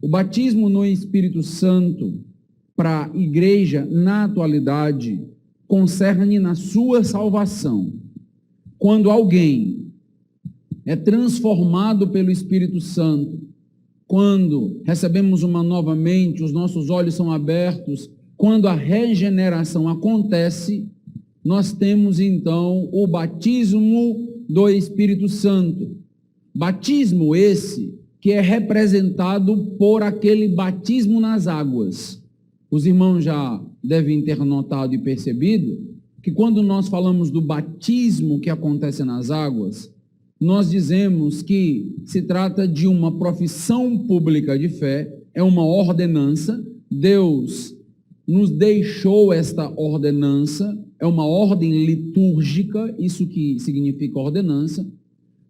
O batismo no Espírito Santo para a igreja, na atualidade, concerne na sua salvação. Quando alguém é transformado pelo Espírito Santo, quando recebemos uma nova mente, os nossos olhos são abertos, quando a regeneração acontece, nós temos então o batismo do Espírito Santo. Batismo esse que é representado por aquele batismo nas águas. Os irmãos já devem ter notado e percebido que quando nós falamos do batismo que acontece nas águas, nós dizemos que se trata de uma profissão pública de fé, é uma ordenança. Deus nos deixou esta ordenança, é uma ordem litúrgica, isso que significa ordenança,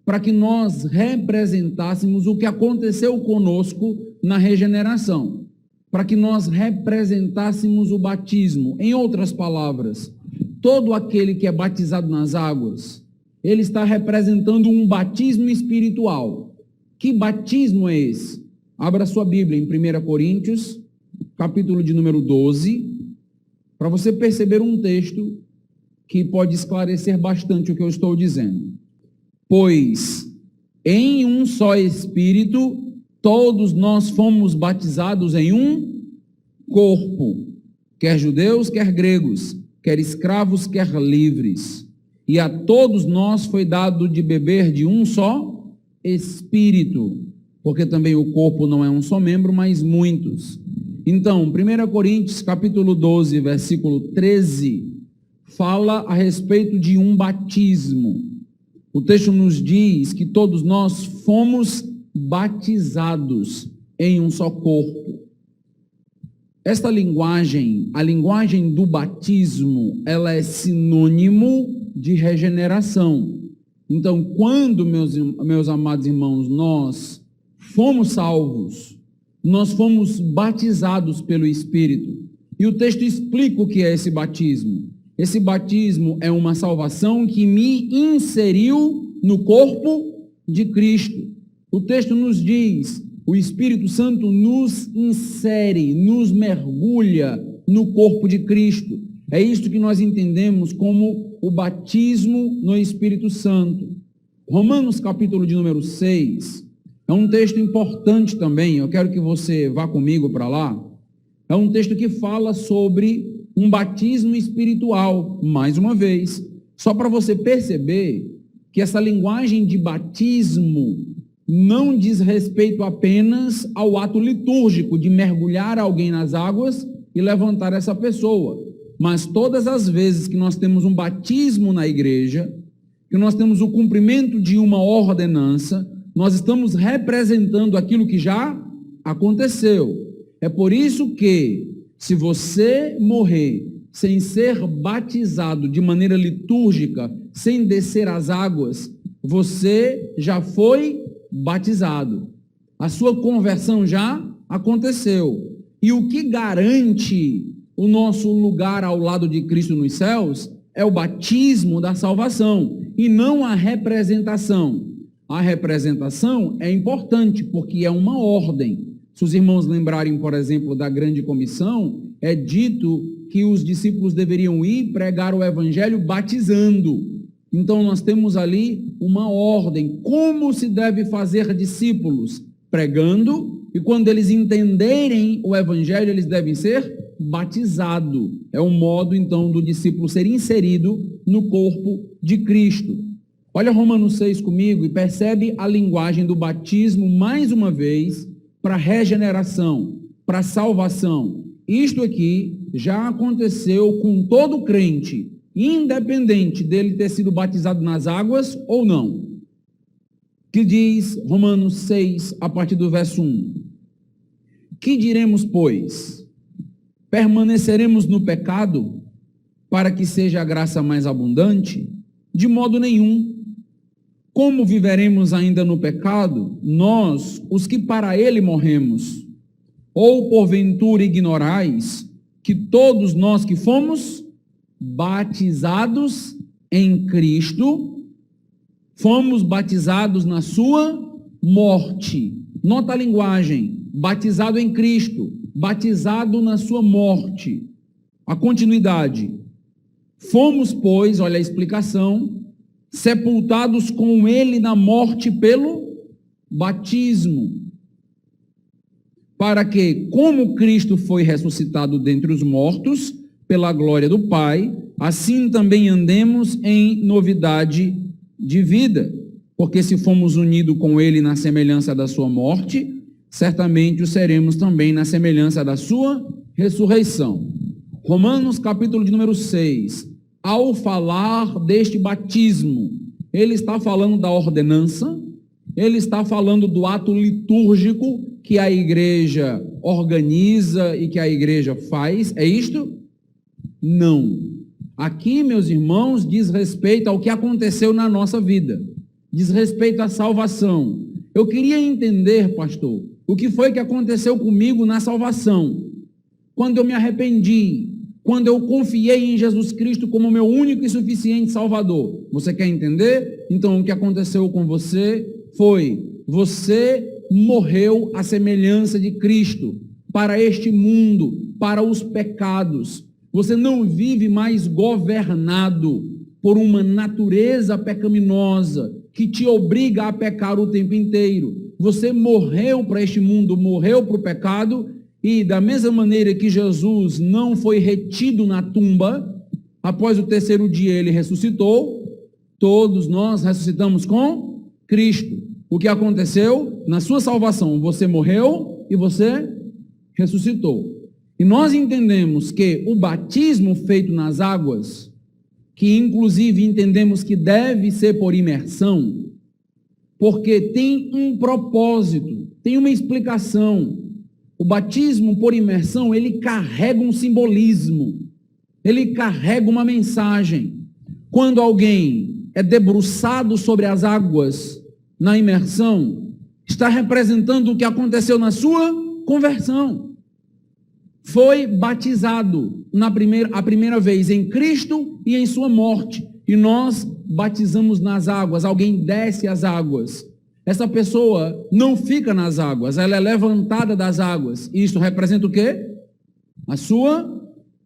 para que nós representássemos o que aconteceu conosco na regeneração, para que nós representássemos o batismo. Em outras palavras, todo aquele que é batizado nas águas, ele está representando um batismo espiritual. Que batismo é esse? Abra sua Bíblia em 1 Coríntios, capítulo de número 12, para você perceber um texto que pode esclarecer bastante o que eu estou dizendo. Pois em um só Espírito, todos nós fomos batizados em um corpo, quer judeus, quer gregos, quer escravos, quer livres. E a todos nós foi dado de beber de um só Espírito, porque também o corpo não é um só membro, mas muitos. Então, 1 Coríntios, capítulo 12, versículo 13, fala a respeito de um batismo. O texto nos diz que todos nós fomos batizados em um só corpo. Esta linguagem, a linguagem do batismo, ela é sinônimo de regeneração. Então, quando, meus amados irmãos, nós fomos salvos, nós fomos batizados pelo Espírito. E o texto explica o que é esse batismo. Esse batismo é uma salvação que me inseriu no corpo de Cristo. O texto nos diz, o Espírito Santo nos insere, nos mergulha no corpo de Cristo. É isto que nós entendemos como o batismo no Espírito Santo. Romanos capítulo de número 6, é um texto importante também, eu quero que você vá comigo para lá. É um texto que fala sobre um batismo espiritual, mais uma vez, só para você perceber que essa linguagem de batismo não diz respeito apenas ao ato litúrgico de mergulhar alguém nas águas e levantar essa pessoa, mas todas as vezes que nós temos um batismo na igreja, que nós temos o cumprimento de uma ordenança, nós estamos representando aquilo que já aconteceu. É por isso que, se você morrer sem ser batizado de maneira litúrgica, sem descer as águas, você já foi batizado. A sua conversão já aconteceu. E o que garante o nosso lugar ao lado de Cristo nos céus é o batismo da salvação, e não a representação. A representação é importante, porque é uma ordem. Se os irmãos lembrarem, por exemplo, da grande comissão, é dito que os discípulos deveriam ir pregar o evangelho batizando. Então nós temos ali uma ordem, como se deve fazer discípulos? Pregando, e quando eles entenderem o evangelho, eles devem ser batizados. É o modo então do discípulo ser inserido no corpo de Cristo. Olha Romanos 6 comigo e percebe a linguagem do batismo mais uma vez, para regeneração, para salvação. Isto aqui já aconteceu com todo crente, independente dele ter sido batizado nas águas ou não. Que diz Romanos 6, a partir do verso 1. Que diremos, pois? Permaneceremos no pecado para que seja a graça mais abundante? De modo nenhum. Como viveremos ainda no pecado, nós, os que para ele morremos? Ou porventura ignorais que todos nós que fomos batizados em Cristo, fomos batizados na sua morte. Nota a linguagem, batizado em Cristo, batizado na sua morte. A continuidade. Fomos, pois, olha a explicação, sepultados com ele na morte pelo batismo, para que, como Cristo foi ressuscitado dentre os mortos, pela glória do Pai, assim também andemos em novidade de vida. Porque se fomos unidos com ele na semelhança da sua morte, certamente o seremos também na semelhança da sua ressurreição. Romanos capítulo de número 6, ao falar deste batismo, ele está falando da ordenança, ele está falando do ato litúrgico que a igreja organiza e que a igreja faz, é isto? Não. Aqui, meus irmãos, diz respeito ao que aconteceu na nossa vida, diz respeito à salvação. Eu queria entender, pastor, o que foi que aconteceu comigo na salvação, quando eu me arrependi, quando eu confiei em Jesus Cristo como meu único e suficiente Salvador. Você quer entender? Então, o que aconteceu com você foi, você morreu à semelhança de Cristo, para este mundo, para os pecados. Você não vive mais governado por uma natureza pecaminosa que te obriga a pecar o tempo inteiro. Você morreu para este mundo, morreu para o pecado, e da mesma maneira que Jesus não foi retido na tumba, após o terceiro dia ele ressuscitou, todos nós ressuscitamos com Cristo. O que aconteceu? Na sua salvação, você morreu e você ressuscitou. E nós entendemos que o batismo feito nas águas, que inclusive entendemos que deve ser por imersão, porque tem um propósito, tem uma explicação. O batismo por imersão, ele carrega um simbolismo, ele carrega uma mensagem. Quando alguém é debruçado sobre as águas na imersão, está representando o que aconteceu na sua conversão. Foi batizado a primeira vez em Cristo e em sua morte. E nós batizamos nas águas, alguém desce as águas. Essa pessoa não fica nas águas, ela é levantada das águas. Isso representa o quê? A sua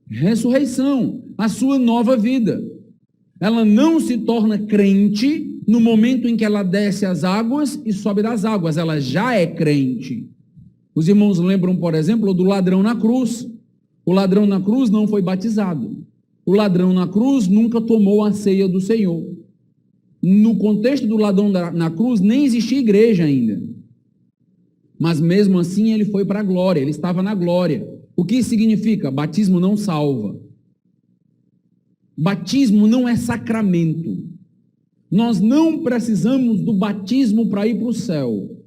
ressurreição, a sua nova vida. Ela não se torna crente no momento em que ela desce as águas e sobe das águas, ela já é crente. Os irmãos lembram, por exemplo, do ladrão na cruz. O ladrão na cruz não foi batizado. O ladrão na cruz nunca tomou a ceia do Senhor. No contexto do ladrão na cruz, nem existia igreja ainda. Mas mesmo assim ele foi para a glória, ele estava na glória. O que significa? Batismo não salva. Batismo não é sacramento. Nós não precisamos do batismo para ir para o céu.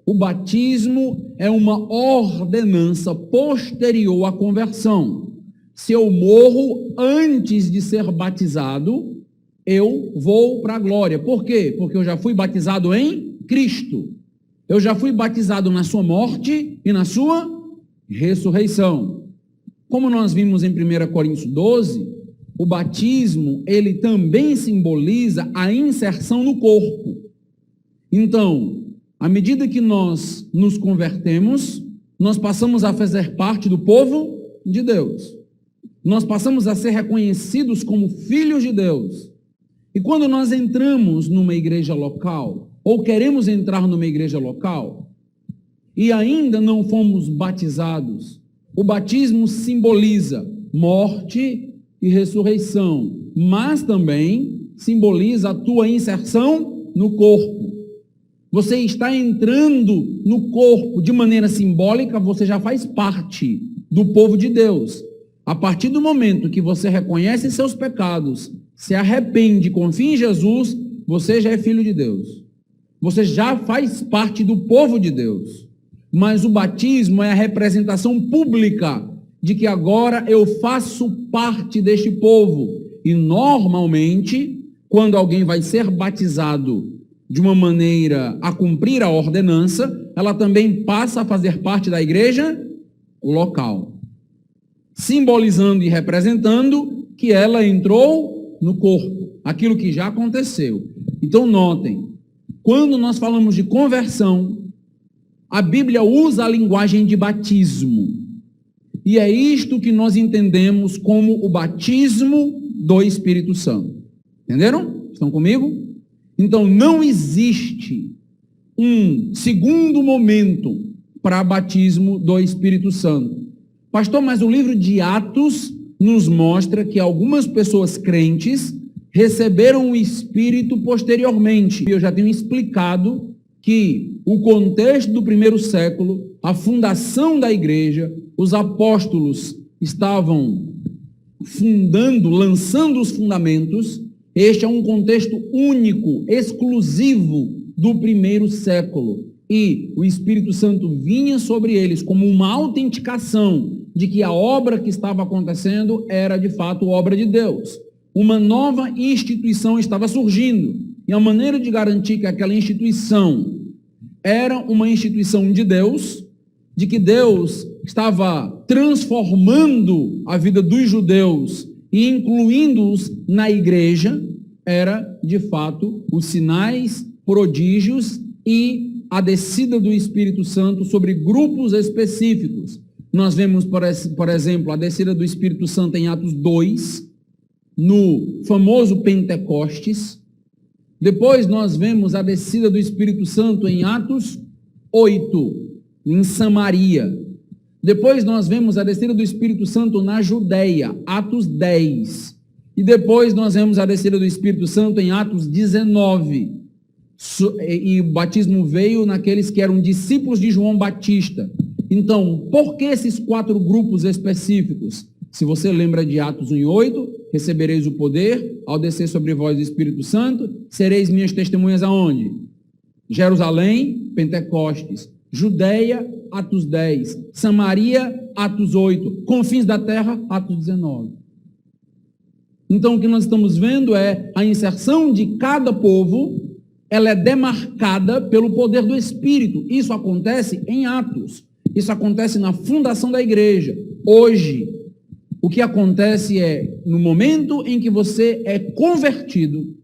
O batismo é uma ordenança posterior à conversão. Se eu morro antes de ser batizado, eu vou para a glória. Por quê? Porque eu já fui batizado em Cristo. Eu já fui batizado na sua morte e na sua ressurreição. Como nós vimos em 1 Coríntios 12, o batismo, ele também simboliza a inserção no corpo. Então, à medida que nós nos convertemos, nós passamos a fazer parte do povo de Deus. Nós passamos a ser reconhecidos como filhos de Deus. E quando nós entramos numa igreja local, ou queremos entrar numa igreja local, e ainda não fomos batizados, o batismo simboliza morte e ressurreição, mas também simboliza a tua inserção no corpo. Você está entrando no corpo de maneira simbólica, você já faz parte do povo de Deus. A partir do momento que você reconhece seus pecados, se arrepende, confia em Jesus, você já é filho de Deus. Você já faz parte do povo de Deus. Mas o batismo é a representação pública de que agora eu faço parte deste povo. E normalmente, quando alguém vai ser batizado de uma maneira a cumprir a ordenança, ela também passa a fazer parte da igreja local, simbolizando e representando que ela entrou no corpo, aquilo que já aconteceu. Então notem, quando nós falamos de conversão, a Bíblia usa a linguagem de batismo. E é isto que nós entendemos como o batismo do Espírito Santo. Entenderam? Estão comigo? Então, não existe um segundo momento para batismo do Espírito Santo. Pastor, mas o livro de Atos nos mostra que algumas pessoas crentes receberam o Espírito posteriormente. Eu já tenho explicado que o contexto do primeiro século, a fundação da igreja, os apóstolos estavam fundando, lançando os fundamentos. Este é um contexto único, exclusivo do primeiro século. E o Espírito Santo vinha sobre eles como uma autenticação de que a obra que estava acontecendo era de fato obra de Deus. Uma nova instituição estava surgindo. E a maneira de garantir que aquela instituição era uma instituição de Deus, de que Deus estava transformando a vida dos judeus e incluindo-os na igreja, era, de fato, os sinais, prodígios e a descida do Espírito Santo sobre grupos específicos. Nós vemos, por exemplo, a descida do Espírito Santo em Atos 2, no famoso Pentecostes. Depois nós vemos a descida do Espírito Santo em Atos 8, em Samaria. Depois nós vemos a descida do Espírito Santo na Judeia, Atos 10. E depois nós vemos a descida do Espírito Santo em Atos 19. E o batismo veio naqueles que eram discípulos de João Batista. Então, por que esses 4 grupos específicos? Se você lembra de Atos 1:8, recebereis o poder, ao descer sobre vós o Espírito Santo, sereis minhas testemunhas aonde? Jerusalém, Pentecostes. Judeia, Atos 10. Samaria, Atos 8. Confins da terra, Atos 19. Então, o que nós estamos vendo é a inserção de cada povo, ela é demarcada pelo poder do Espírito. Isso acontece em Atos. Isso acontece na fundação da igreja. Hoje, o que acontece é, no momento em que você é convertido,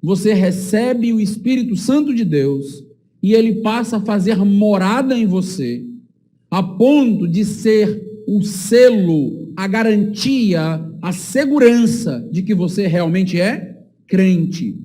você recebe o Espírito Santo de Deus e ele passa a fazer morada em você, a ponto de ser o selo, a garantia, a segurança de que você realmente é crente.